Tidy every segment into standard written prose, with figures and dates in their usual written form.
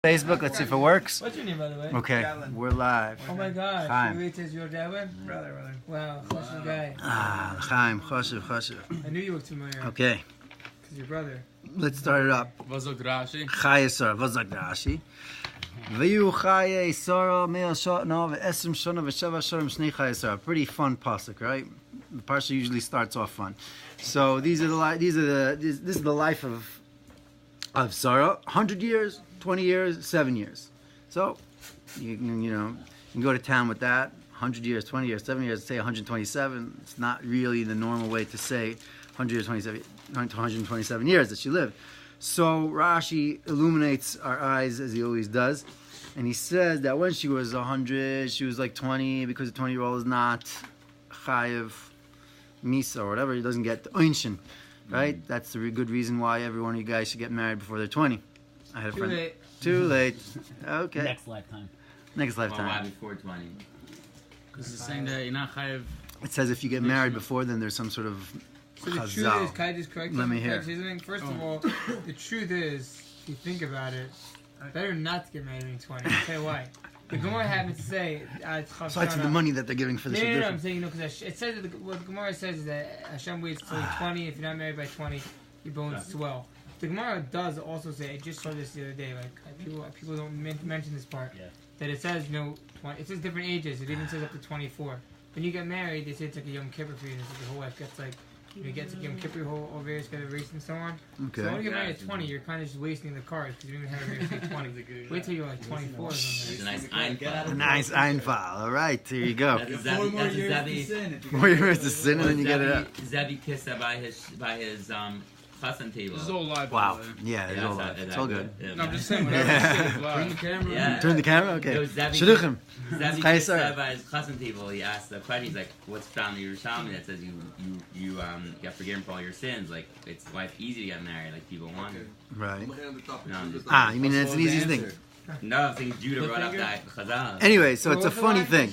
Facebook, let's see if it works. What's your name, by the way? Okay, we're live. Oh my gosh. Chaim. You says your dad went? Brother. Wow, Choshev guy. Chaim, Choshev. I knew you looked familiar. Okay, Because your brother. let's start it up. Was sagt Rashi? Chayei Sara, was sagt Rashi? Reb Yoeli Chayei Sara, 100 shana ve'esrim shana ve'sheva shanim shnei Chayei Sara. Pretty fun pasuk, right? The parsha usually starts off fun. So this is the life of Sarah. 100 years, 20 years, 7 years. So you can go to town with that. 100 years, 20 years, 7 years, say 127. It's not really the normal way to say 127 years that she lived. So Rashi illuminates our eyes as he always does, and he says that when she was 100, she was like 20, because a 20-year-old is not chayev misa or whatever. He doesn't get einshin, right? That's the good reason why every one of you guys should get married before they're 20. I had a friend. late. Too late. Okay. Next lifetime. Next Well, lifetime. why before 20? Because it's saying that you're not chayav. It says if you get married before, then there's some sort of So the truth is, chazal. can I just correct you? Let me hear. First of all, the truth is, if you think about it, better not to get married when you're 20. I'll tell you why. The Gemara happens to say, Aside from the money that they're giving for the No, I'm tradition. saying, because it says that what the Gemara says is that Hashem waits till you're 20. If you're not married by 20, your bones swell. The Gemara does also say, I just saw this the other day, like people don't mention this part, that it says, 20, it says different ages. It even says up to 24. When you get married, they say it's like a Yom Kippur for you. It's like your whole life gets like, you get to Yom Kippur, your whole various kind of race and so on. Okay. So when you get married at 20, you're kind of just wasting the cards because you don't even have a married at 20. Wait till you're like 24 or It's a something. nice Einfall. A nice Einfall. All right, here you go. That's a Zevi. 4 years to sin and then you get it up. Zevi kissed her by his chassan table. This is all live. Wow. by the way. Yeah, it's all live. It's all good. Yeah. No, I'm just saying. Whatever you say is live. Yeah. Turn the camera? Okay. It was Zevi. Shidduchim. Zevi Chayei kissed her Sara. by his chassan table. He asked the question. He's like, "What's found in Yerushalmi that says you get forgiven for all your sins? Like, it's life easy to get married, like people wanted." Right. No, I'm just, You mean it's an easy thing. no, I think Judah brought up that chazal. Anyway, so it's a funny thing.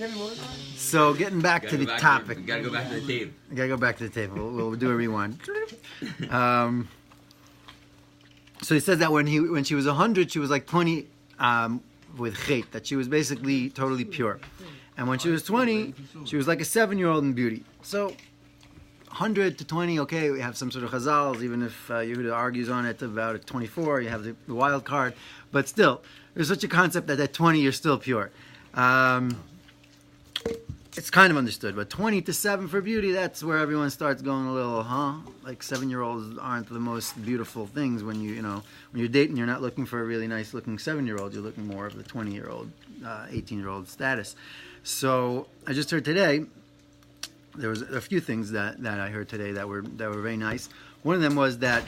So getting back to the topic. You gotta go back to the tape. I gotta go back to the table. We'll do a rewind. So he says that when she was 100, she was like 20 with chait, that she was basically totally pure. And when she was 20, she was like a 7-year-old in beauty. So 100 to 20, okay, we have some sort of chazals, even if Yehuda argues on it about at 24, you have the wild card. But still, there's such a concept that at 20 you're still pure. It's kind of understood, but 20 to 7 for beauty, that's where everyone starts going a little, like 7-year-olds aren't the most beautiful things when when you're dating, you're not looking for a really nice looking 7-year-old, you're looking more of the 20-year-old, 18-year-old status. So I just heard today, there was a few things that I heard today that were very nice. One of them was that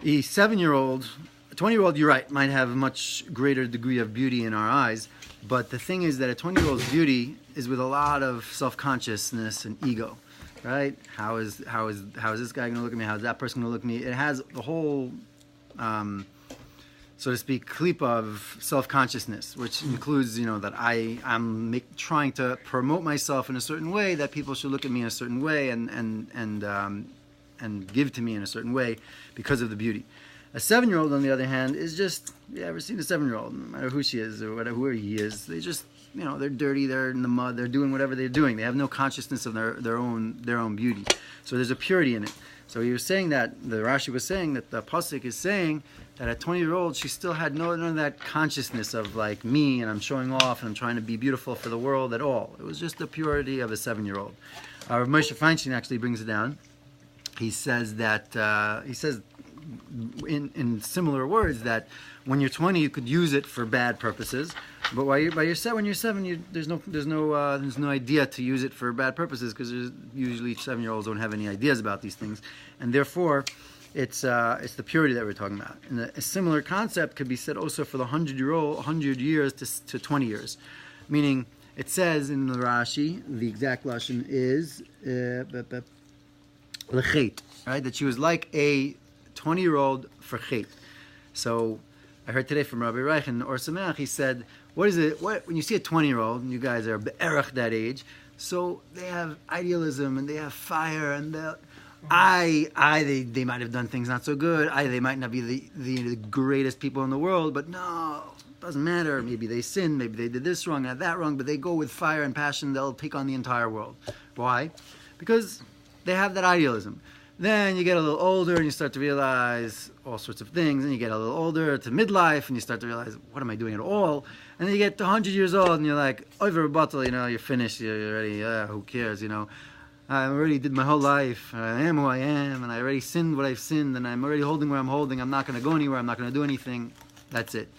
a 7-year-old, a 20-year-old, you're right, might have a much greater degree of beauty in our eyes, but the thing is that a 20-year-old's beauty is with a lot of self-consciousness and ego, right? How is this guy going to look at me? How is that person going to look at me? It has the whole, so to speak, clip of self-consciousness, which includes, that I'm trying to promote myself in a certain way, that people should look at me in a certain way and give to me in a certain way because of the beauty. A 7-year-old, on the other hand, is just, you ever seen a 7-year-old, no matter who she is or whatever, whoever he is, they just, they're dirty, they're in the mud, they're doing whatever they're doing. They have no consciousness of their own beauty. So there's a purity in it. So he was saying that, the Rashi was saying that the Pasuk is saying that at 20-year-old, she still had none of that consciousness of like me, and I'm showing off, and I'm trying to be beautiful for the world at all. It was just the purity of a 7-year-old. Rav Moshe Feinstein actually brings it down. He says that, in similar words, that when you're 20 you could use it for bad purposes, but when you're 7 there's no idea to use it for bad purposes, because usually 7-year-olds don't have any ideas about these things, and therefore it's the purity that we're talking about. And a similar concept could be said also for the 100 years to 20 years, meaning it says in the Rashi, the exact lashon is lechet, right? That she was like a 20-year-old for chait. So I heard today from Rabbi Reich and Or Sameach, he said, what is it, when you see a 20-year-old, and you guys are be'erach that age, so they have idealism and they have fire and They might have done things not so good. They might not be the greatest people in the world, but no, it doesn't matter. Maybe they sinned, maybe they did this wrong, that wrong, but they go with fire and passion. They'll take on the entire world. Why? Because they have that idealism. Then you get a little older and you start to realize all sorts of things. And you get a little older to midlife and you start to realize, what am I doing at all? And then you get to 100 years old and you're like, over a bottle, you're finished. You're already, who cares, I already did my whole life. I am who I am, and I already sinned what I've sinned, and I'm already holding where I'm holding. I'm not going to go anywhere. I'm not going to do anything. That's it.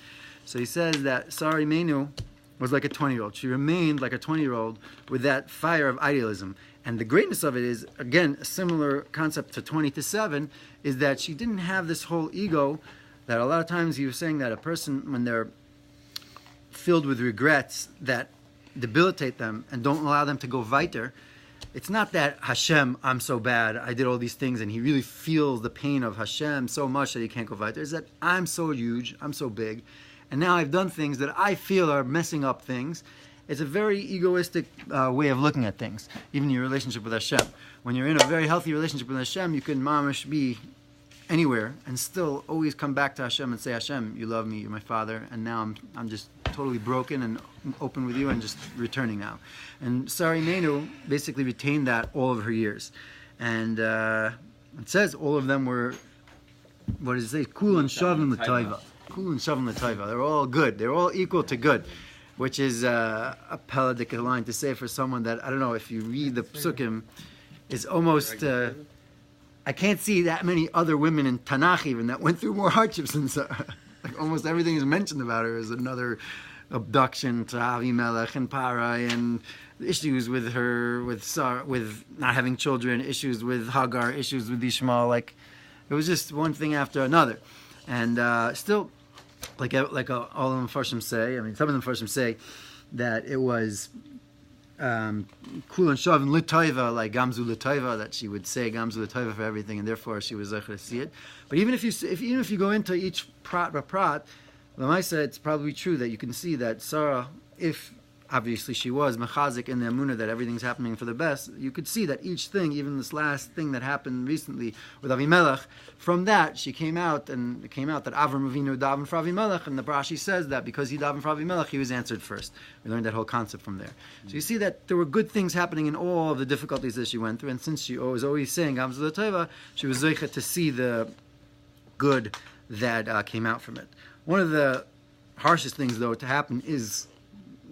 So he says that Sari Menu was like a 20-year-old. She remained like a 20-year-old with that fire of idealism. And the greatness of it is, again, a similar concept to 20 to 7, is that she didn't have this whole ego that a lot of times he was saying that a person, when they're filled with regrets that debilitate them and don't allow them to go weiter, it's not that Hashem, I'm so bad, I did all these things, and he really feels the pain of Hashem so much that he can't go weiter. It's that I'm so huge, I'm so big, and now I've done things that I feel are messing up things. It's a very egoistic way of looking at things, even in your relationship with Hashem. When you're in a very healthy relationship with Hashem, you can mamish be anywhere and still always come back to Hashem and say, Hashem, you love me, you're my father, and now I'm just totally broken and open with you and just returning now. And Sari Menu basically retained that all of her years. And it says all of them were, what does it say? Kul and Shavim L'Taiva. Kul and Shavim L'Taiva. They're all good. They're all equal to good. Which is a pelagic line to say for someone that, I don't know, if you read the psukim, is almost, I can't see that many other women in Tanakh even that went through more hardships than Sarah. Like almost everything is mentioned about her is another abduction to Avimelech and Parai, and issues with her, with Sarah, with not having children, issues with Hagar, issues with Ishmael. Like, it was just one thing after another. And still, like all of the Mepharshim say, some of the Mepharshim say that it was Kul and Shavim L'Taiva, like Gamzu L'Taiva, that she would say Gamzu L'Taiva for everything, and therefore she was zecher to see it. But even if you go into each prat b'prat, Lamaisa, it's probably true that you can see that Sarah, if obviously she was mechazik in the emunah that everything's happening for the best, you could see that each thing, even this last thing that happened recently with Avimelech, from that she came out, and it came out that Avram Avinu davened for Avimelech, and the Brashi says that because he davened for Avimelech, he was answered first. We learned that whole concept from there. So you see that there were good things happening in all of the difficulties that she went through, and since she was always saying Gamzu L'Taiva, she was zeichet to see the good that came out from it. One of the harshest things, though, to happen is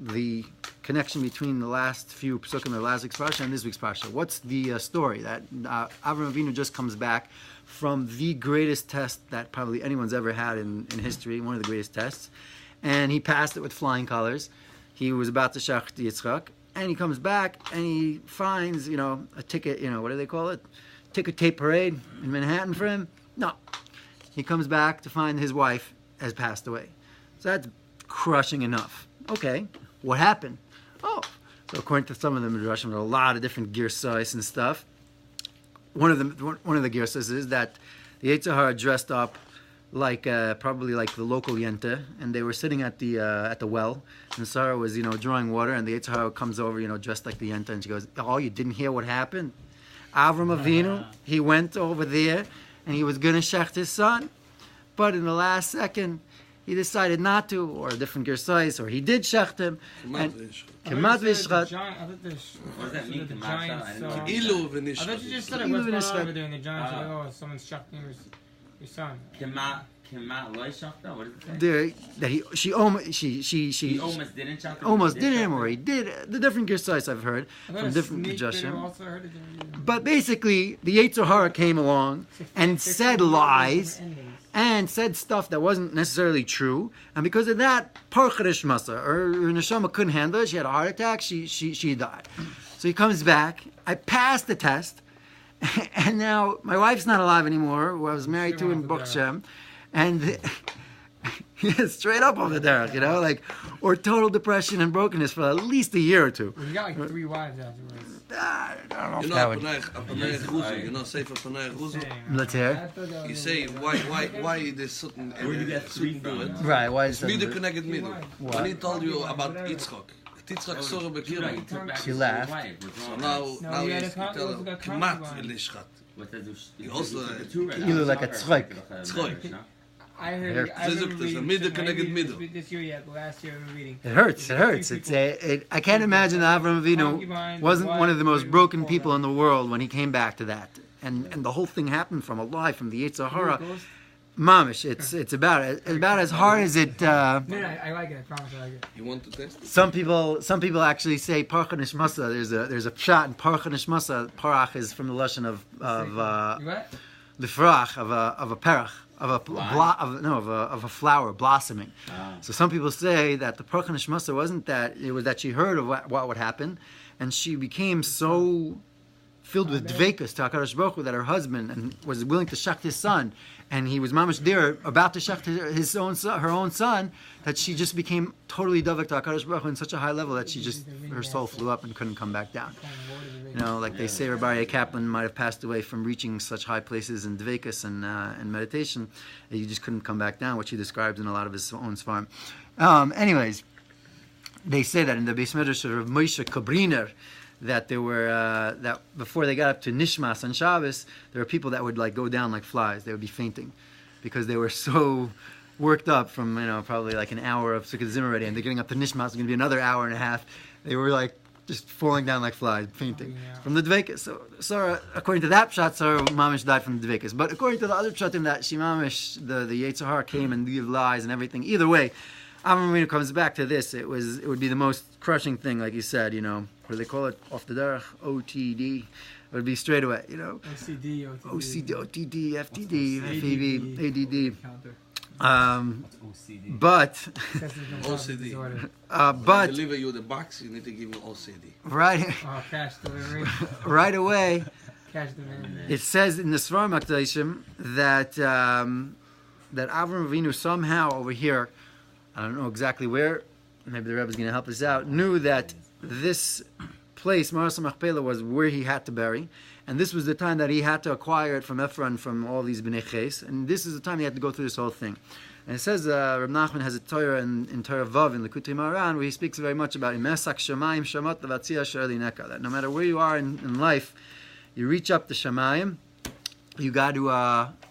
the connection between the last few psukim, the last week's parsha, and this week's parsha. What's the story? That Avram Avinu just comes back from the greatest test that probably anyone's ever had in history, one of the greatest tests, and he passed it with flying colors. He was about to shach Yitzchak, and he comes back and he finds, a ticket, what do they call it? Ticker tape parade in Manhattan for him? No. He comes back to find his wife has passed away. So that's crushing enough. Okay. What happened? Oh, so according to some of the midrashim, there are a lot of different girsais and stuff. One of the girsais is that the Yetzer Hara dressed up like probably like the local yente, and they were sitting at the well, and Sarah was drawing water, and the Yetzer Hara comes over dressed like the yente, and she goes, "Oh, you didn't hear what happened? Avram Avinu, he went over there, and he was gonna shecht his son, but in the last second." He decided not to, or a different gersais, or he did shecht him. Kemat v'ishchat. What does that mean? I thought you just said it. What's going on over there in the giants? Like, someone's shechting your son. Kemat loy shachta? What does it say? She almost didn't shecht him. Almost did him, or he did. The different gersais I've heard from different midrashim. But basically, the Yetzer Hara came along and said lies. And said stuff that wasn't necessarily true, and because of that, parcharish masa, or her neshama couldn't handle it. She had a heart attack. She died. So he comes back. I passed the test, and now my wife's not alive anymore, who I was married to in Bok Shem, and straight up over there, or total depression and brokenness for at least a year or two. Well, you got like 3 wives afterwards. I don't know if that would... Sefer Panay Chuzu. Let's hear. You say why there's certain do it. Right, why is that? Neither connected me. When he told you about Yitzchak, Yitzchak Sora Bekira. She laughed. So now you tell him Kemat v'lishchat. what does You also- You look like a tzroik. Tzroik. I heard. Hurts. I remember There's a reading. middle I didn't connected read middle. this year yet, but last year I remember reading. It hurts. It There's a hurts. few It's people. I can't imagine that Avram Avinu Concubines, wasn't one of the wives, most broken all people that. in the world when he came back to that, and the whole thing happened from a lie from the Yetzer Hara. Ghost? Mamish, it's about as hard as it. No, I like it. I promise I like it. You want to test? Some people actually say Parach Nishmasa. There's a pshat in Parach Nishmasa. Parach is from the lashon of You what? the frach of a perach of a flower blossoming. So some people say that the Parach Nishmasa wasn't that, it was that she heard of what would happen, and she became so filled with dvekus to HaKadosh Baruch Hu that her husband and was willing to shacht his son, and he was mamash there about to shacht her own son, that she just became totally davek to HaKadosh Baruch Hu in such a high level that her soul flew up and couldn't come back down. You know, like they say, Rabbi Aryeh Kaplan might have passed away from reaching such high places in dvekus and meditation that he just couldn't come back down, which he describes in a lot of his own svarim. Anyways, they say that in the Beis Medrash of Moshe Kabriner, that there were that before they got up to Nishmas on Shabbos, there were people that would like go down like flies. They would be fainting because they were so worked up from probably like an hour of Sukkot Zimmer already, and they're getting up to Nishmas. It's going to be another hour and a half. They were like just falling down like flies, fainting from the dvekas. So Sarah, according to that pshat, Sarah mamish died from the dvekas. But according to the other pshatim, that she mamish the Yetzer Hara came and gave lies and everything. Either way, Avram Avinu comes back to this. It would be the most crushing thing, like you said. What do they call it? Off the derech, OTD. It would be straight away. OCD, OCD, OTD, FTD, FEV, ADD. OCD. But OCD. but Deliver you the box, you need to give me OCD. right Oh, cash delivery. right away, Cash delivery. it says in the Svarim Akdashim that that Avram Avinu somehow over here, I don't know exactly where, maybe the Rebbe is going to help us out, knew that this place, Maras Machpelah, was where he had to bury, and this was the time that he had to acquire it from Ephron, from all these Bnei Ches, and this is the time he had to go through this whole thing. And it says, Reb Nachman has a Torah in Torah Vav, in the Likutei Moharan, where he speaks very much about Imesak Shamayim Shamat Levatzia Sh'Eli Neka, that no matter where you are in life, you reach up to Shamayim, you got to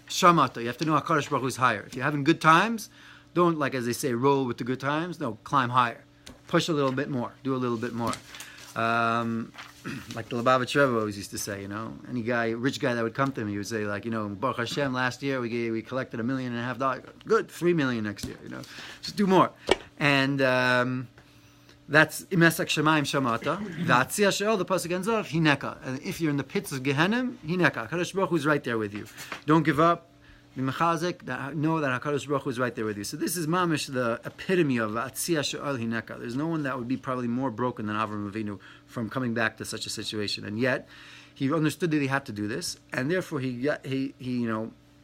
Shamata, you have to know HaKadosh Baruch Hu is higher. If you're having good times, don't, like as they say, roll with the good times. No, climb higher. Push a little bit more. Do a little bit more. Like the Lubavitch Rebbe always used to say, any guy, rich guy that would come to him, he would say, like, Baruch Hashem, last year we collected $1.5 million. Good, $3 million next year, Just do more. And that's Imesak Shemaim Shamata. V'atzia she'ol, the pasuk ends off, Hineka. And if you're in the pits of Gehenna, Hineka. HaKadosh Baruch Hu is right there with you. Don't give up. Know that HaKadosh Baruch Hu is right there with you. So this is mamish, the epitome of Atzia She'al Hineka. There's no one that would be probably more broken than Avram Avinu from coming back to such a situation. And yet, he understood that he had to do this, and therefore he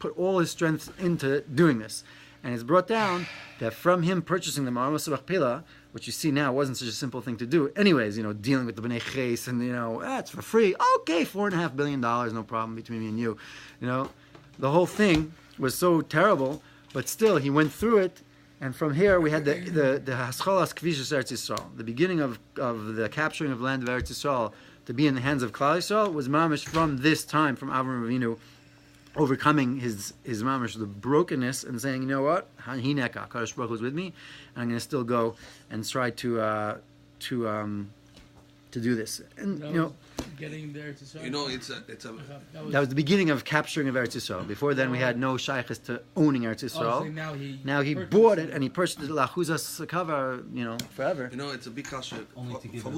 put all his strength into doing this. And it's brought down that from him purchasing the Maras Machpelah, which you see now wasn't such a simple thing to do. Anyways, dealing with the Bnei Ches, and it's for free. Okay, $4.5 billion, no problem between me and you. The whole thing was so terrible, but still he went through it, and from here we had the Haschalas Kvishas Eretz Yisrael, the beginning of the capturing of land of Eretz Yisrael to be in the hands of Klal Yisrael was mamish from this time, from Avram Avinu overcoming his mamish, the brokenness, and saying, you know what, Hineka, HaKadosh Baruch Hu is with me, and I'm going to still go and try to do this, and getting there to serve. That was the beginning of capturing of Eretz Yisrael. Before then, we had no shaykhs to owning Eretz Yisrael. So now he bought it, and he purchased it lachuzas cover, forever. It's a big kasha. Only to give Why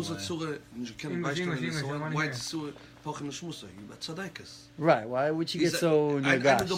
Right? Why would she get so negash?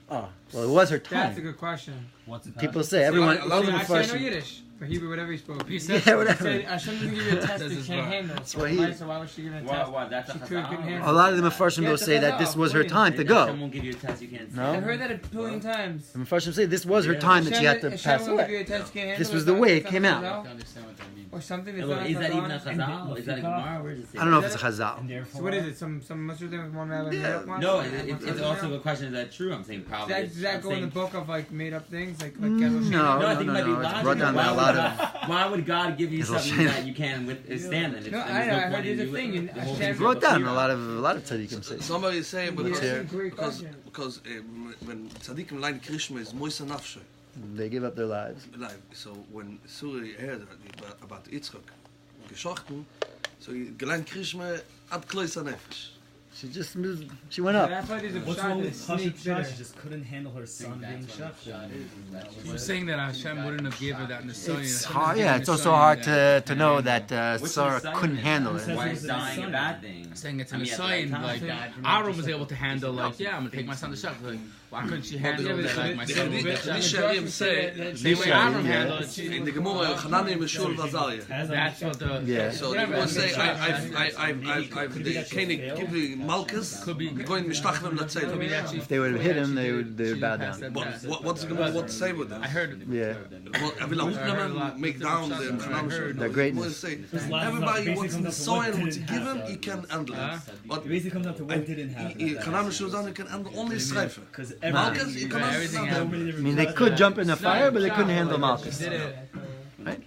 Oh, well, it was her time. That's a good question. What's it? People say everyone. a lot of them Actually, I know Yiddish. For Hebrew, whatever he spoke. Yeah, whatever. Said, Hashem didn't give you a test that you can't handle. So why was she giving a test? That's She a couldn't chazal. handle A lot of the Mefarshim will say that this was her time to Hashem go. won't give you a test you can't No? I've heard that a billion times. The Mefarshim say this was her time that she had to Hashem pass won't give you away. a test you can't handle. This was Is the that- way is it that came a out. I chazal? don't understand what that means. Or something Is that's not that even a chazal? chazal? Is that a gemara? Where does it say? I don't know if that? it's a chazal. So what is it? Some Muslim thing with one rabbi? Yeah. No, it's also a question. Is that true? I'm saying probably. Does that go in the book of like made up things like No, No, I think it might be it's logical. brought down by a Why would lot of. Why would God give you It's a something shame. that you can't withstand? Then No, there's I no heard point there's in a you- thing in the whole Hashem. thing's Wrote down zero. a lot of tzaddikim say. Somebody is saying, but Yeah, because that's a great question. when tzaddikim line Krishma is moisa nafshe. They give up their lives. So when Suri heard about Yitzchak, geschochten, so he gelernt Krishma ad kloisa nefesh. She went up. That's why there's a What's shot wrong that with sneak Pasha bitter. She just couldn't handle her son being shafted. He was saying that Hashem wouldn't have given her that Nisayan. It's hard. Yeah, it's also hard to know that Which Sarah Nisayan couldn't is handle that? it. Why is dying a bad thing? Saying it's I a mean, at the Nisayan, right like time. Aaron was able to handle, like, yeah, I'm gonna take my son to shop. Like, why couldn't she handle that? Like, my son will get shot. Nisharim say, Same way Aaron handled it. in the Gemara, Chanani Meshul Vazalia. That's what the Yeah. So they will say, I've the Koenig give you Malchus, Could be- going Mishtachvim Latzeit. If they would have hit him, they would bow down. What's the Gemara, what to say with I that? heard Yeah. I will not make down the Chanani Their greatness. Everybody wants the soil, what you give him, he can handle it. But It basically comes down to what didn't happen. Chanani Meshul can handle only Schreifer. Because Malchus, he can everything handle. I mean, they could jump in the fire, but they couldn't handle Malchus. Did it. Right?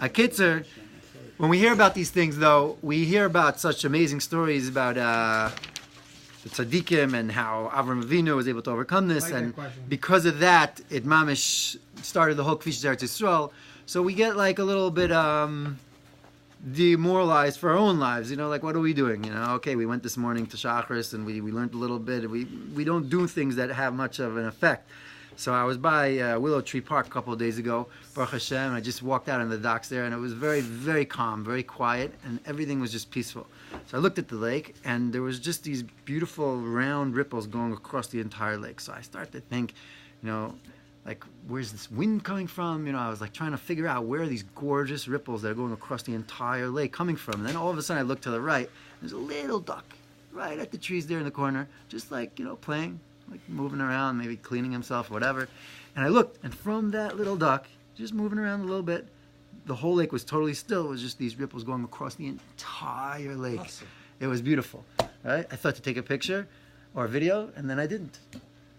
A Kitzer, when we hear about these things, though, we hear about such amazing stories about the tzaddikim and how Avram Avinu was able to overcome this, I like that and question. because of that, it mamish started the whole Kvish Eretz Yisrael. So we get like a little bit demoralized for our own lives. You know, like what are we doing? You know, okay, we went this morning to Shachris and we learned a little bit. We don't do things that have much of an effect. So I was by Willow Tree Park a couple of days ago, Baruch Hashem, and I just walked out on the docks there, and it was very, very calm, very quiet, and everything was just peaceful. So I looked at the lake, and there was just these beautiful round ripples going across the entire lake. So I started to think, you know, like, where's this wind coming from? You know, I was like trying to figure out where are these gorgeous ripples that are going across the entire lake coming from. And then all of a sudden I looked to the right, there's a little duck right at the trees there in the corner, just like, you know, playing, like moving around, maybe cleaning himself, whatever. And I looked, and from that little duck, just moving around a little bit, the whole lake was totally still. It was just these ripples going across the entire lake. Awesome. It was beautiful. Right? I thought to take a picture or a video, and then I didn't.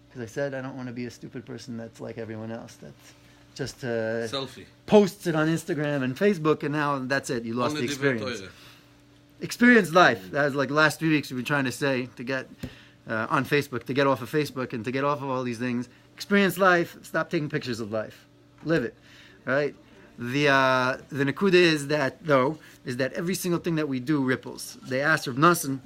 Because I said I don't want to be a stupid person that's like everyone else. That's just Selfie. posts it on Instagram and Facebook, and now that's it. You lost the Only experience. Experience life. That was like the last 3 weeks we've been trying to say to get on Facebook, to get off of Facebook and to get off of all these things. Experience life. Stop taking pictures of life. Live it. Right? The Nakuda is that every single thing that we do ripples. They asked Reb Nosson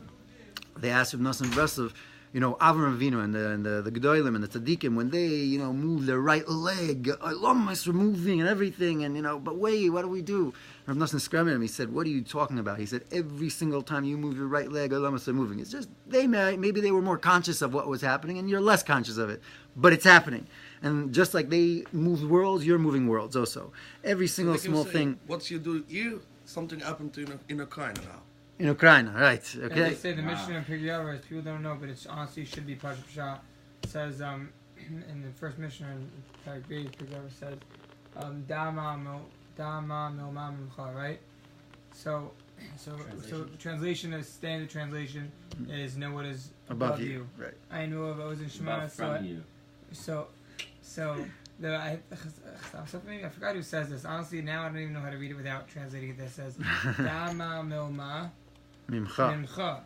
Breslov, you know, Avram Avinu and the Gedolim and the Tzaddikim, when they, you know, move their right leg, Ilamas are moving and everything, and, you know, but wait, what do we do? Reb Nosson screamed at him. He said, what are you talking about? He said, every single time you move your right leg, Ilamas are moving. It's just, maybe they were more conscious of what was happening, and you're less conscious of it, but it's happening. And just like they moved worlds, you're moving worlds also. Every single small thing. What you do here, something happened to in Ukraine now. In Ukraine, right? And Okay. they say the Mishnah in Pirkei Avos, people don't know, but it's honestly should be Pasha Pshat. It says in the first Mishnah in Pirkei Avos says Dama Milma Mimcha, right? So translation is standard translation is know what is above you. Right. I know of I was in Shema, From you. so I forgot who says this. Honestly, now I don't even know how to read it without translating it. That says Dama Milma Mimcha. Mimcha.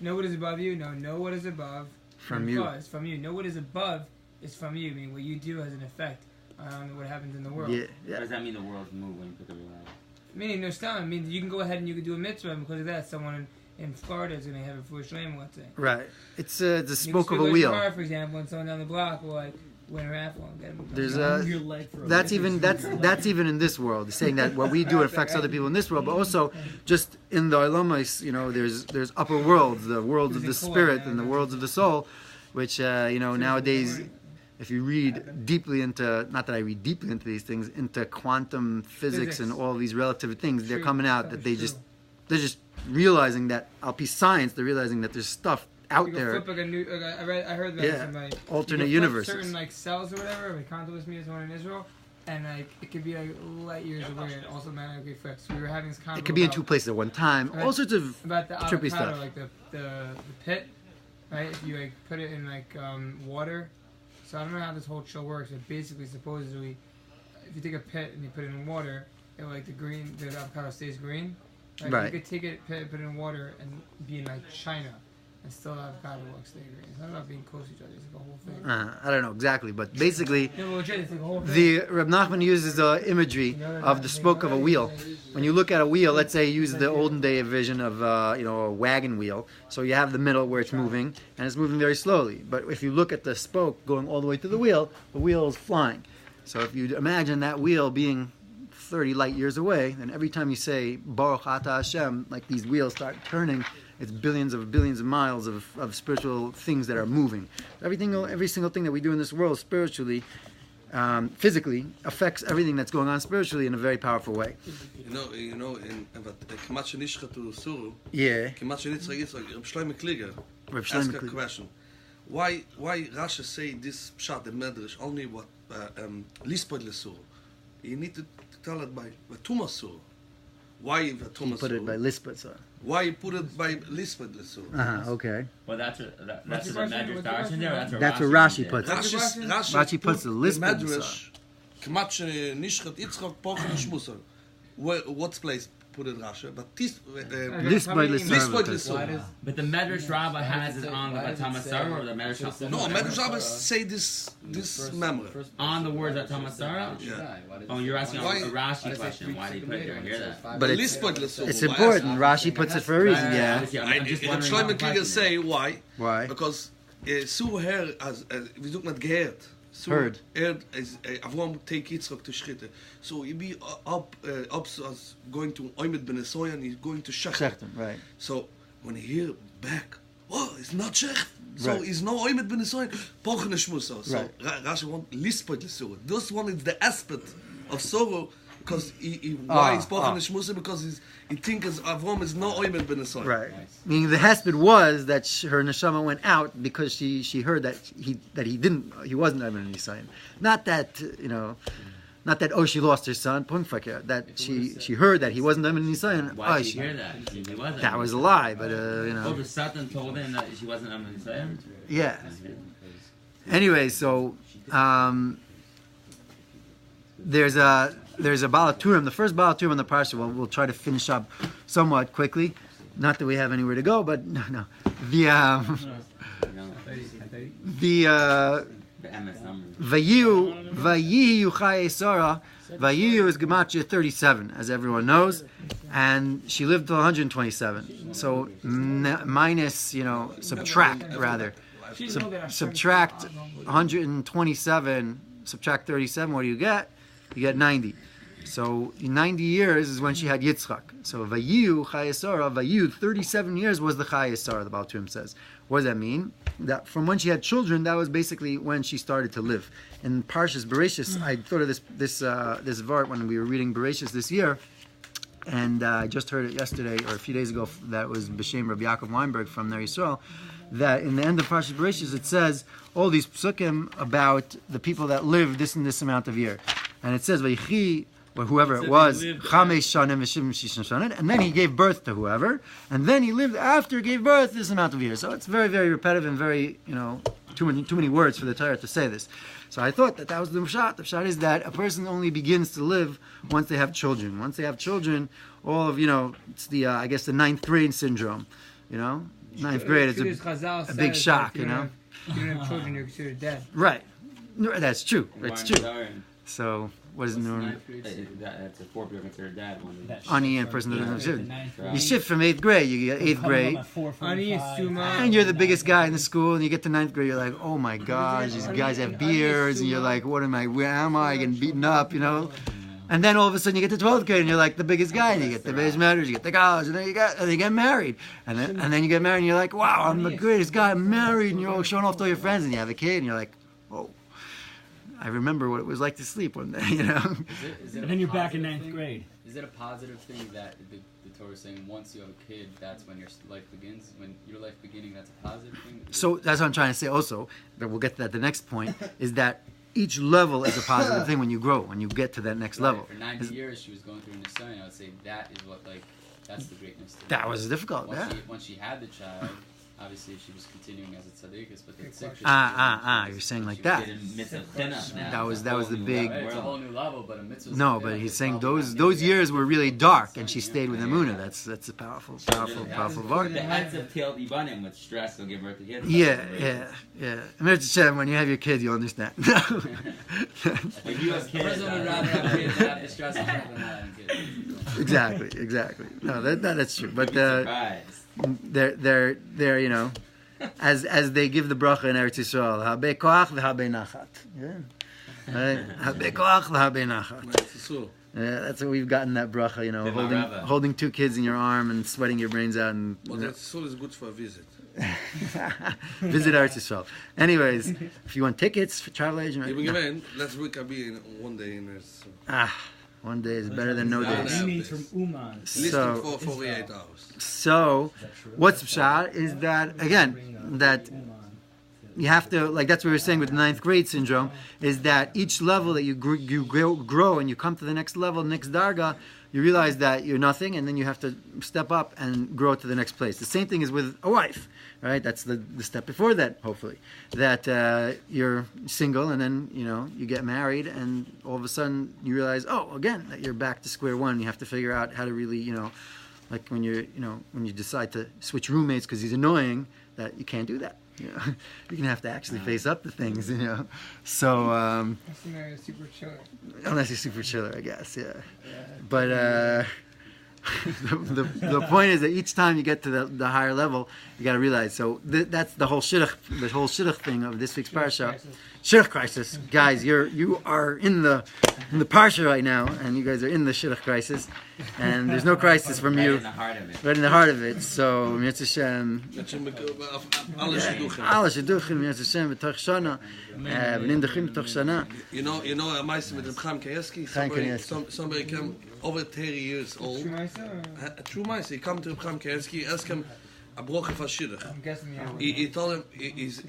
Know what is above you? No, know what is above From Mimcha you. is from you. Know what is above is from you. I mean, what you do has an effect on what happens in the world. Yeah. What Yeah. does that mean the world's move when you pick up your life? Meaning, no style. I mean, you can go ahead and you can do a mitzvah, and because of that, someone in Florida is going to have a full shleim, let's say. Right. It's a You spoke can of a go wheel. Car, for example, and someone down the block will like win a raffle and get them. There's Move your leg for a that's minute. even that's even in this world. Saying that what we do affects other people in this world, but also just in the Olamais, you know, there's upper worlds, the worlds of the spirit and the worlds of the soul, which you know nowadays, if you read deeply into, not that I read deeply into these things, into quantum physics and all these relative things, they're True. coming out That that is they're just realizing that I'll be science. They're realizing that there's stuff out You can there. flip like a new. I heard that Yeah. somebody. Alternate you can flip universes. certain like cells or whatever. Like Contourless me is one in Israel, and like it could be like light years away and also magnetically flips. We were having this convo It could be in about- two places at one time. All sorts of about the trippy avocado, stuff. like the pit, right? If you like put it in like water. So I don't know how this whole show works, but basically supposedly if you take a pit and you put it in water, it like the avocado stays green. Right. You could take it, put it in water, and be in like China, and still the avocado will stay green. It's not about being close to each other. It's like a whole thing. I don't know exactly, but basically, No, legit, it's like a whole thing. the Reb Nachman uses imagery of the spoke of a wheel. When you look at a wheel, let's say you use the olden day vision of a wagon wheel. So you have the middle where it's moving, and it's moving very slowly. But if you look at the spoke going all the way to the wheel is flying. So if you imagine that wheel being 30 light years away, then every time you say Baruch Ata Hashem, like these wheels start turning, it's billions of miles of spiritual things that are moving. Every single thing that we do in this world spiritually, physically, affects everything that's going on spiritually in a very powerful way. You know, in Kemat Shenishchatu Suru, Yeah. Kemat Shenitzchak Reb Shlomo Kliger Reb ask Shlomo a Kliger. question. Why Rashi say this pshat, the medrash, only what Lispod Lesuru? You need to tell it by Tumas Suru. Why He Tumas put it by Suru? Lispet, so. Why you put it by Lispod Lesuru? Okay. Well, that's what What's the the question? Medrash What's the Darshan there. question? That's what Rashi did. puts. Rashi puts the Lisped medrash. Kemat Shenishchatu Yitzchak Pochen Shmusar. What's place put it Rashi? But this Lisped Lispod Lesuru. Lesuru. But the Medrash Rabbah has it on the Batamasara or the Medrash Rabbah? No, Medrash Rabbah say this memory. On the words Batamasara? Yeah. Oh, you're asking Why- a Rashi question. Why did he put it there? I hear that. But Lispod Lesuru. it's important. Rashi puts it for a reason, yeah. I'm just Reb wondering Shlomo what the Kliger question say why? Why? Because Sur her as we zoeken het geheerd. Heard. Is Avram take Yitzchak to Shchita. So you be up as going to Oymed ben Esoy and he's going to Shechem. Shechten, right. So when he hear back, oh, it's not Shech. So Right. he's no Oymed ben Esoy. Pochen Shmuso. So Right. Rashi want lispot l'suru. This one is the aspect of sorrow. Because why he's Pochen Shmuso? Because he thinks Avram is no Oymed ben Esoy. Right. Meaning the hesped was that her neshama went out because she heard that he wasn't Evan Yisayim. Not that not that she lost her son. That she heard that he wasn't Evan Yisayim. Why did you hear that? He wasn't. That was a lie, but Oh, the Satan told him that she wasn't Amman Yisrael? yeah. Anyway, so there's a Balaturim, the first Balaturim on the Parsha. We'll try to finish up somewhat quickly. Not that we have anywhere to go, but no. The MS number. Vayiyu Chayei Sara. Vayiyu is Gematria 37, as everyone knows, and she lived till 127. So minus, subtract rather. Subtract 127, subtract 37. What do you get? You get 90. So 90 years is when she had Yitzchak. So Vayiyu Chayei Sara, Vayiyu 37 years was the Chayei Sara. The Baal Turim says. What does that mean? That from when she had children, that was basically when she started to live. In Parshas Bereshis, I thought of this vart when we were reading Bereshis this year, and I just heard it yesterday or a few days ago. That was B'Shem Reb Yaakov Weinberg from Ner Yisrael. That in the end of Parshas Bereshis, it says all these psukim about the people that live this and this amount of year, and it says Vayichi, or whoever it was, Chamesh Shanim V'Shivim Shishim Shanim, and then he gave birth to whoever, and then he lived after he gave birth this amount of years. So it's very, very repetitive and very, too many words for the Torah to say this. So I thought that was the pshat. The pshat is that a person only begins to live once they have children. Once they have children, all of, it's the, I guess the 9th grade syndrome, Ninth grade is a big shock, If you don't have children, you're considered dead. Right. No, that's true. It's true. So, what is known? That's a 4th year considered dad one. Ani and person that doesn't have children. You shift from 8th grade, you get 8th grade, Ani is Suma. and you're the biggest guy in the school, and you get to 9th grade, you're like, oh my gosh, these guys have beards, and you're like, where am I, getting beaten up, And then all of a sudden you get to 12th grade and you're like the biggest guy, and you get the base matters, you get the college, and then you get married. And then you get married and you're like, wow, I'm the greatest guy, I'm married, and you're all showing off to all your friends, and you have a kid and you're like, oh, I remember what it was like to sleep one day, And then you're back in 9th grade. Is it a positive thing that the Torah is saying once you have a kid, that's when your life begins? When your life beginning, that's a positive thing? So that's what I'm trying to say also, but we'll get to that the next point, is that each level is a positive thing when you grow, when you get to that next level. For 90 years, she was going through Nisayan. I would say that is what, that's the greatness. That was difficult, Once she had the child, obviously she was continuing as a tzaddikus, but then sick. You're saying like that. That was the big. Right, it's a whole new level, but a mitzvah. No, but he's saying those years were really dark, and she stayed with Emunah. That's a powerful word. The heads of tailed Ibanim with stress will give birth to kids. Yeah. Mirza Shem, when you have your kid, you'll understand. If you have The kids, person would rather have kids and have the stress of than not having kids. Exactly. No, that's true. But surprised. they're as they give the bracha in Eretz Yisrael, habe koach v'habe nachat. Yeah. Right? Habe koach v'habe nachat. Yeah, that's what we've gotten that bracha, holding two kids in your arm and sweating your brains out. And Well, that's always good for a visit. visit Eretz Yisrael. Anyways, if you want tickets for travel agent, Let's work a bit one day in this. One day is better than no days. He means from Uman. Listed for 48 hours. So what's pshat is that that you have to, like, that's what we were saying with the 9th grade syndrome, is that each level that you grow and you come to the next level, next darga, you realize that you're nothing, and then you have to step up and grow to the next place. The same thing is with a wife, right? That's the step before that, hopefully. That you're single, and then, you get married, and all of a sudden you realize, that you're back to square one. You have to figure out how to really, like when when you decide to switch roommates because he's annoying, that you can't do that. You're gonna have to actually face up to things, So unless you're super chiller, I guess, yeah. But the point is that each time you get to the higher level, you got to realize. So that's the whole shidduch thing of this week's parsha. Shidduch crisis, guys. You are in the parsha right now, and you guys are in the shidduch crisis, and there's no crisis from you. Right in the heart of it. So Mitzvah Shem. Alles sheduchim Mitzvah Shem v'toch shana, v'nindachim v'toch shana. A meister with Reb Yoeli somebody came over 30 years old. True meister. He come to Reb Yoeli, ask him a broche for shidduch. I'm guessing He told him he's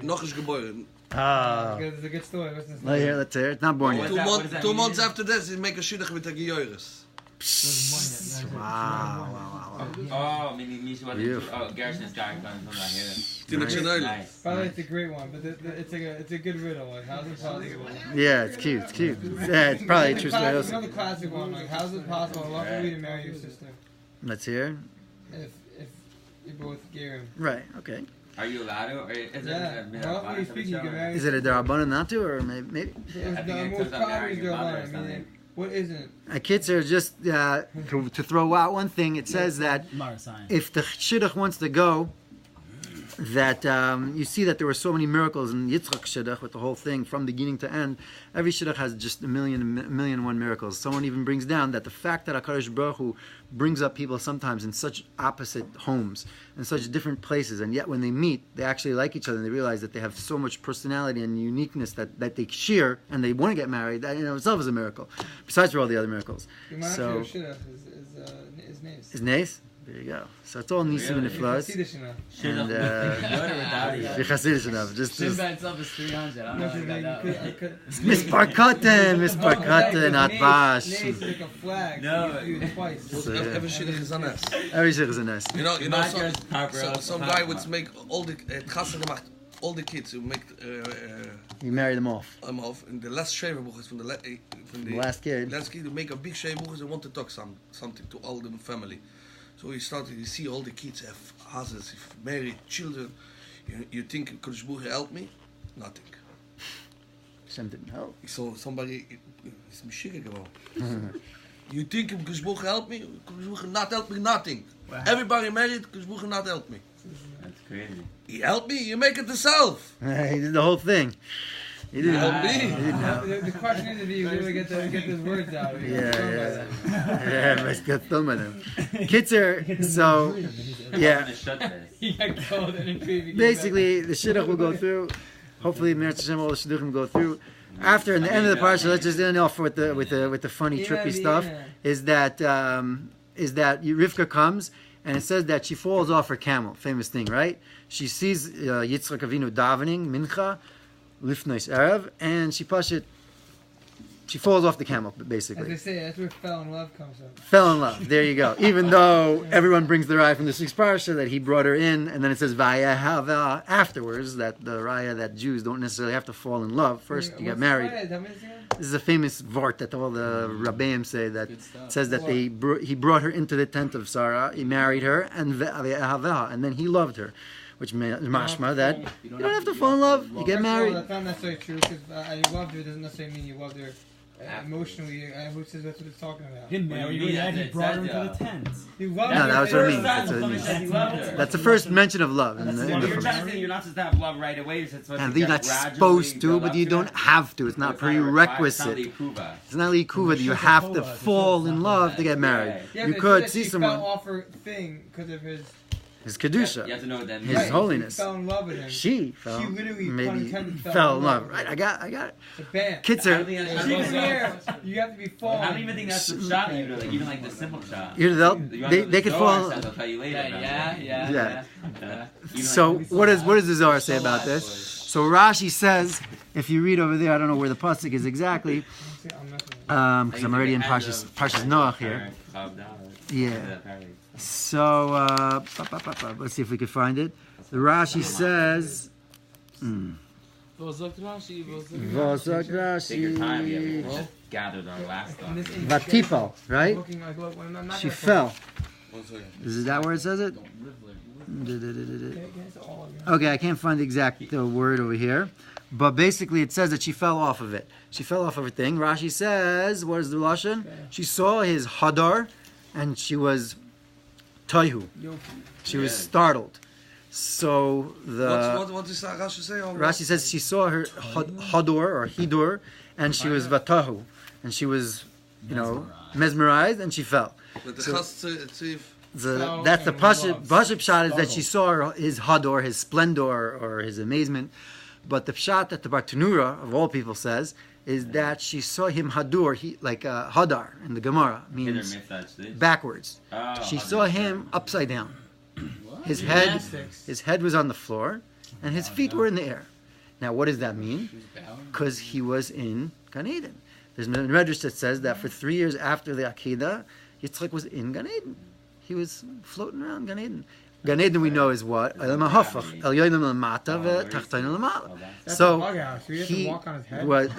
noch nicht geboren. It's a good story. Let's hear it. It's not born yet. 2 months after this, he make a shidduch with the Geyoris. Wow. Oh, maybe she wasn't. Gershon is dying from here. Nice. By the way, it's a great one, but it's a good riddle. Like, how's it possible? Yeah, it's cute. It's probably a true story. The classic one. Like, how's it possible lawfully to marry your sister? Let's hear. If you both gear. Right. Okay. Are you allowed to? Or is roughly speaking, you can marry. Is it a darabanan not to, or maybe? The most common is darabanan. What isn't? Kitzur, just to throw out one thing, it says that if the shidduch wants to go, that you see that there were so many miracles in Yitzchak shidduch with the whole thing from beginning to end. Every shidduch has just a million and one miracles. Someone even brings down that the fact that HaKadosh Baruch Hu brings up people sometimes in such opposite homes, in such different places, and yet when they meet, they actually like each other, and they realize that they have so much personality and uniqueness that they share, and they want to get married. That in itself is a miracle, besides for all the other miracles. So is Nace? There you go. So it's all nisim and niflas. And just Shinba itself is 300. I don't know how that Mispar Cotton, not Bash. Nace is like a flag. No. Twice. Every shidduch is a nest. Every shidduch is a nest. Some guy would make all the gemacht, all the kids who make You marry them off. And the last shaverbuch is from the last kid. Last kid to make a big shaverbuch and want to talk something to all the family. So you see all the kids have houses, married, children. You think Kodesh Baruch Hu help me? Nothing. Hashem didn't help. So somebody is mishike geworden. You think Kodesh Baruch Hu help me? Kodesh Baruch Hu not help me, nothing. Wow. Everybody married, Kodesh Baruch Hu not help me. That's crazy. He helped me, you make it yourself. He did the whole thing. He didn't help me. The question is if you really get those words out. Yeah, let's get them by them. Kitzur, so, yeah. He got called in and Basically, the shidduch will go through. Hopefully, Meretz Hashem, all the shidduchim will go through. After, in the end of the parsha, let's just end off with the funny, trippy stuff. Is that Rivka comes and it says that she falls off her camel. Famous thing, right? She sees Yitzchak Avinu davening mincha lifnais erev, and she She falls off the camel, As basically. they say, that's where fell in love comes from. Fell in love. There you go. Even though everyone brings the raya from this week's parsha that he brought her in, and then it says vaya hava afterwards that the raya that Jews don't necessarily have to fall in love. First, you get married. This is a famous vart that all the rabbeim say that says that he brought her into the tent of Sarah, he married her, and then he loved her. Which mashma that you don't have to fall in love. You get married. That's not necessarily true because you loved her doesn't necessarily mean you loved her emotionally. Who says that's what it's talking about? He married her, and he brought her into the tent. You loved No, her. that was what it means. That's That's what it means. her. That's the first mention of love. In the You're first. trying to say you're not supposed to have love right away. It's supposed And to you're get not gradually supposed to, build but up you to don't that. have to. It's not prerequisite. It's not likuva that you have to fall in love to get married. Yeah, You but could she see fell someone, off her thing because of his his You kedusha, have to know what that His means. holiness. She fell in love with him. She fell, She literally, pun maybe intended, fell in love. Right, I got it. It's a bam. Kids I are, don't think that's- Even there, you have to be falling. I don't even think that's the shot you do. Like even like the simple shot. they could fall. I'll tell you later. Yeah. Even So like- what does the Zohar say about this? So Rashi says, if you read over there, I don't know where the pasuk is exactly, because I'm already in Parshas Noach here. Yeah. So let's see if we can find it. The Rashi says. V'ozak Take your time. We Rashi. have just gathered our last stuff. Vatipal, right? She fell. Is that where it says it? Okay, I can't find the exact word over here. But basically it says that she fell off of it. She fell off of her thing. Rashi says, what is the Lashon? She saw his hadar and she was toihu. She was startled. So What is that Rashi say? Rashi says she saw her hador or hidur and she was vatahu. And she was, mesmerized and she fell. That's the Pashup shot is that she saw his hador, his splendor, or his amazement. But the shot that the Bartanura, of all people, says is that she saw him hadur, hadar in the Gemara, means backwards. She saw him upside down. His head was on the floor, and his feet were in the air. Now, what does that mean? Because he was in Gan Eden. There's a medrash that says that for 3 years after the Akedah, Yitzchak was in Gan Eden. He was floating around Gan Eden. Gan Eden we know is what? So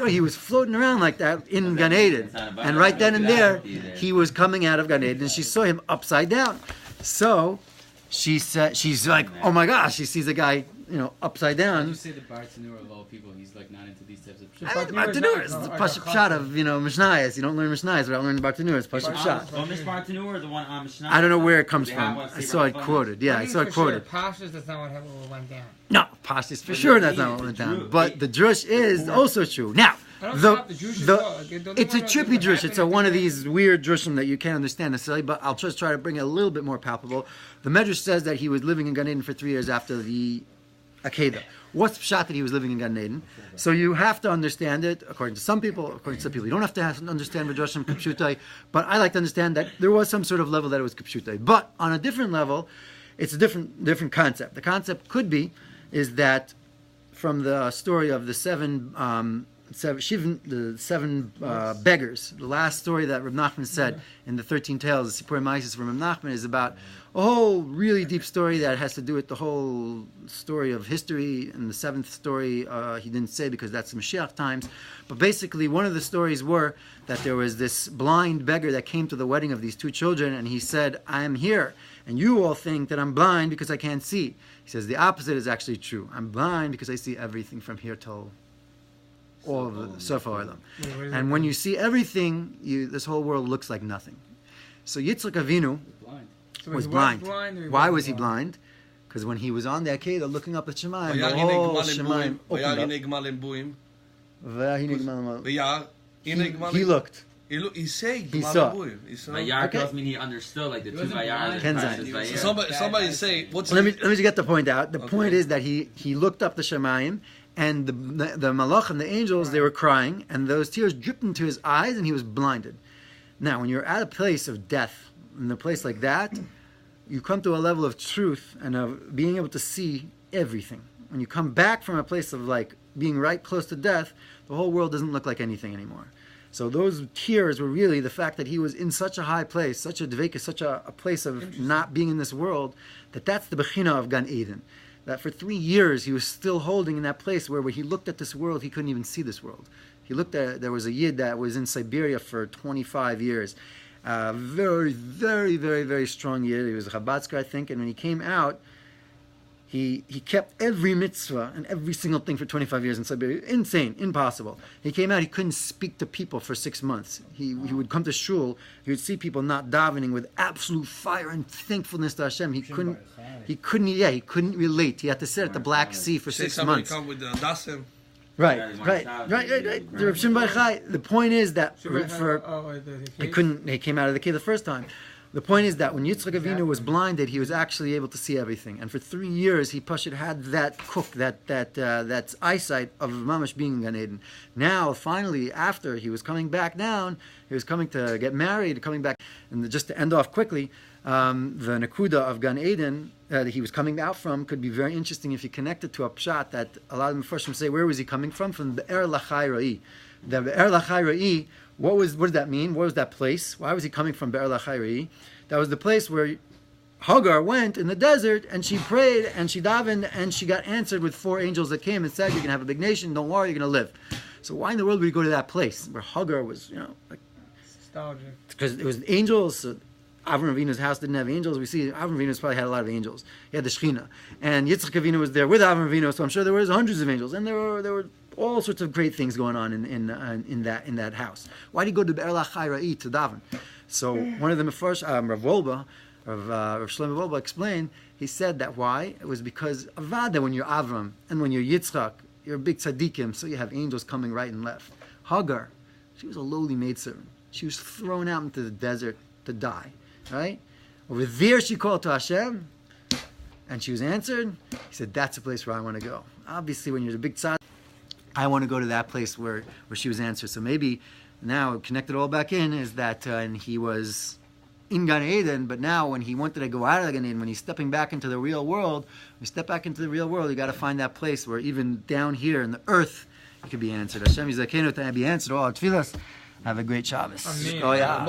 he was floating around like that in Gan Eden. And right then and there, he was coming out of Gan Eden and she saw him upside down. So she said, she's like, oh my gosh, she sees a guy, upside down. You say the Bartanur of all people, he's like not into these types of Bartanur is the Pashup shot of, Mishnayos. You don't learn Mishnayos without learning Bartanur. It's Pashup shot. Well, Miss Bartanur or the one on Mishnah? I don't know where it comes from. I saw it quoted. Yeah, I saw it quoted. Pashas, that's not what went down. No, Pashas for sure that's not what went down. But the drush is also true. Now, it's a trippy drush. It's one of these weird drushim that you can't understand necessarily, but I'll just try to bring it a little bit more palpable. The Medrash says that he was living in Gan Eden for 3 years after the Akedah. What's the shot that he was living in Gan Eden? So you have to understand it, according to some people, according to some people. You don't have to understand Midrashim Kipshutai, but I like to understand that there was some sort of level that it was Kipshutai. But on a different level, it's a different concept. The concept could be, is that from the story of the seven beggars, the last story that Reb Nachman said in the 13 Tales, the Sipurei Maisis from Reb Nachman, is about a whole really deep story that has to do with the whole story of history. And the seventh story he didn't say because that's the Mashiach times. But basically one of the stories were that there was this blind beggar that came to the wedding of these two children and he said, I am here. And you all think that I'm blind because I can't see. He says the opposite is actually true. I'm blind because I see everything from here till all of the Sof HaOlam. And when you see everything, this whole world looks like nothing. So Yitzchak Avinu was blind. Why was he blind? Because when he was on the Akedah looking up at Shemayim, the whole Shemayim opened up. He looked. He saw. Vayar tells me he understood like the two Vayar. Somebody say, let me just get the point out. The point is that he looked up the Shemayim, and the Malach and the angels, they were crying, and those tears dripped into his eyes, and he was blinded. Now, when you're at a place of death, in a place like that, you come to a level of truth and of being able to see everything. When you come back from a place of being right close to death, the whole world doesn't look like anything anymore. So those tears were really the fact that he was in such a high place, such a dveka, such a place of not being in this world, that's the Bechina of Gan Eden. That for 3 years he was still holding in that place where when he looked at this world, he couldn't even see this world. He looked at, there was a Yid that was in Siberia for 25 years. Very, very, very, very strong Yid. He was a Chabadsker, I think, and when he came out, he kept every mitzvah and every single thing for 25 years in Siberia. Insane, impossible. He came out, he couldn't speak to people for 6 months. He would come to shul, he would see people not davening with absolute fire and thankfulness to Hashem. He couldn't relate. He had to sit at the Black Sea for 6 months. Come with the Dasim. Right. The Reb Shimon Bar Yochai, the point is that he came out of the cave the first time. The point is that when Yitzchak Avinu was blinded, he was actually able to see everything. And for 3 years, he had that that eyesight of Mamash being in Gan Eden. Now, finally, after he was coming back down, he was coming to get married, coming back. And just to end off quickly, the Nakuda of Gan Eden that he was coming out from could be very interesting if you connect it to a pshat that a lot of the Mepharshim say, where was he coming from? From the Be'er Lachai Ra'i. The Be'er Lachai Ra'i, what did that mean? What was that place? Why was he coming from Be'er Lachai Ra'i? That was the place where Hagar went in the desert and she prayed and she davened and she got answered with 4 angels that came and said, you're going to have a big nation, don't worry, you're going to live. So why in the world would we go to that place where Hagar was, nostalgic? Because it was angels. So Avram Avinu's house didn't have angels. We see Avram Avinu's probably had a lot of angels. He had the Shechina. And Yitzchak Avinu was there with Avram Avinu, so I'm sure there was hundreds of angels. And there were all sorts of great things going on in that house. Why did he go to Be'er Lachai Ra'i to daven? So one of them, first, Rav Shlomo Wolba explained, he said that why? It was because Avada, when you're Avram and when you're Yitzchak, you're a big tzaddikim, so you have angels coming right and left. Hagar, she was a lowly maidservant. She was thrown out into the desert to die, right? Over there she called to Hashem, and she was answered. He said, that's the place where I want to go. Obviously, when you're the big tzaddik, I want to go to that place where she was answered. So maybe now, connected all back in, is that and he was in Gan Eden, but now when he wanted to go out of Gan Eden, when he's stepping back into the real world, you got to find that place where even down here in the earth, it could be answered. Hashem Yizakenu to be answered all our tefillas. Have a great Shabbos. Amen. Oh, yeah.